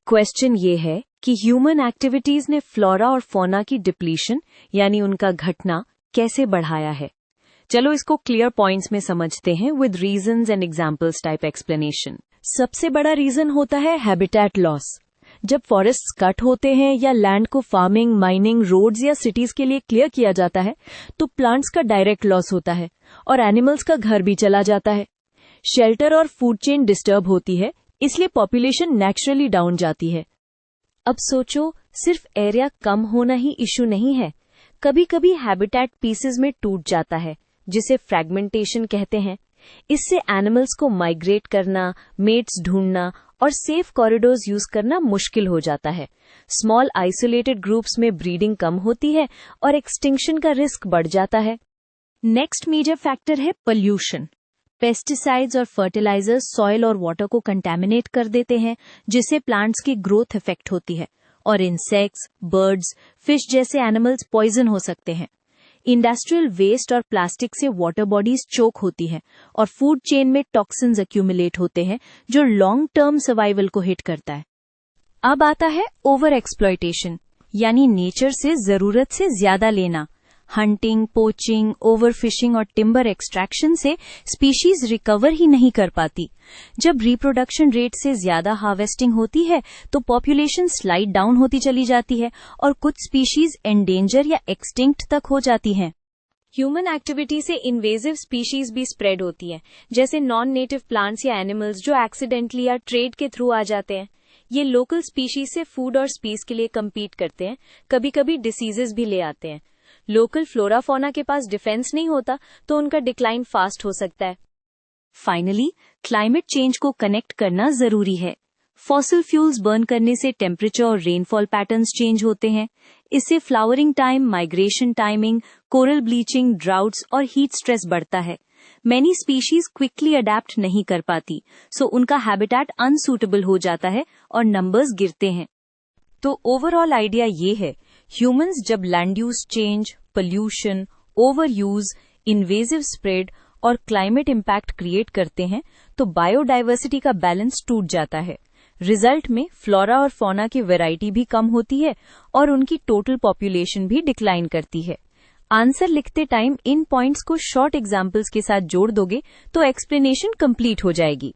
Question ये है कि ह्यूमन एक्टिविटीज ने फ्लोरा और फौना की डिप्लीशन यानी उनका घटना कैसे बढ़ाया है। चलो इसको क्लियर पॉइंट्स में समझते हैं with reasons and examples type explanation. सबसे बड़ा रीजन होता है हैबिटेट लॉस। जब फॉरेस्ट्स कट होते हैं या लैंड को फार्मिंग, माइनिंग, रोड्स या सिटीज के लिए क्लियर किया जाता है तो प्लांट्स का डायरेक्ट लॉस होता है और एनिमल्स का घर भी चला जाता है। शेल्टर और फूड चेन डिस्टर्ब होती है, इसलिए पॉपुलेशन नेचुरली डाउन जाती है। अब सोचो, सिर्फ एरिया कम होना ही इशू नहीं है, कभी कभी हैबिटेट पीसेस में टूट जाता है जिसे फ्रैगमेंटेशन कहते हैं। इससे एनिमल्स को माइग्रेट करना, मेट्स ढूंढना और सेफ कॉरिडोर्स यूज करना मुश्किल हो जाता है। स्मॉल आइसोलेटेड ग्रुप्स में ब्रीडिंग कम होती है और एक्सटिंक्शन का रिस्क बढ़ जाता है। नेक्स्ट मेजर फैक्टर है पोल्यूशन। पेस्टिसाइड्स और फर्टिलाइजर्स सॉइल और वाटर को कंटेमिनेट कर देते हैं, जिससे प्लांट्स की ग्रोथ इफेक्ट होती है और इंसेक्ट्स, बर्ड्स, फिश जैसे एनिमल्स पॉइजन हो सकते हैं। इंडस्ट्रियल वेस्ट और प्लास्टिक से वाटर बॉडीज चोक होती है और फूड चेन में टॉक्सिन्स एक्यूमुलेट होते हैं जो लॉन्ग टर्म सर्वाइवल को हिट करता है। अब आता है ओवर एक्सप्लॉयटेशन, यानी नेचर से जरूरत से ज्यादा लेना। हंटिंग, पोचिंग, ओवरफिशिंग और टिम्बर एक्सट्रैक्शन से स्पीशीज रिकवर ही नहीं कर पाती। जब रिप्रोडक्शन रेट से ज्यादा हार्वेस्टिंग होती है तो पॉपुलेशन स्लाइड डाउन होती चली जाती है और कुछ स्पीशीज एंडेंजर या एक्सटिंक्ट तक हो जाती हैं। ह्यूमन एक्टिविटी से इन्वेजिव स्पीशीज भी स्प्रेड होती हैं, जैसे नॉन नेटिव प्लांट्स या एनिमल्स जो एक्सीडेंटली या ट्रेड के थ्रू आ जाते हैं। ये लोकल स्पीशीज से फूड और स्पेस के लिए कम्पीट करते हैं, कभी कभी डिसीजेस भी ले आते हैं। लोकल फ्लोरा फौना के पास डिफेंस नहीं होता तो उनका डिक्लाइन फास्ट हो सकता है। फाइनली, क्लाइमेट चेंज को कनेक्ट करना जरूरी है। फॉसिल फ्यूल्स बर्न करने से टेम्परेचर और रेनफॉल पैटर्न्स चेंज होते हैं। इससे flowering time, migration timing, coral bleaching, droughts और हीट स्ट्रेस बढ़ता है। मैनी स्पीशीज क्विकली अडेप्ट नहीं कर पाती, सो उनका हैबिटेट अनसूटेबल हो जाता है और नंबर्स गिरते हैं। तो ओवरऑल आइडिया ये है, ह्यूमंस जब land use change, pollution, over use, invasive spread और क्लाइमेट इम्पैक्ट क्रिएट करते हैं तो बायोडाइवर्सिटी का बैलेंस टूट जाता है। रिजल्ट में फ्लोरा और फौना की वैरायटी भी कम होती है और उनकी टोटल पॉपुलेशन भी डिक्लाइन करती है। आंसर लिखते टाइम इन पॉइंट्स को शॉर्ट एग्जाम्पल्स के साथ जोड़ दोगे तो एक्सप्लेनेशन कंप्लीट हो जाएगी।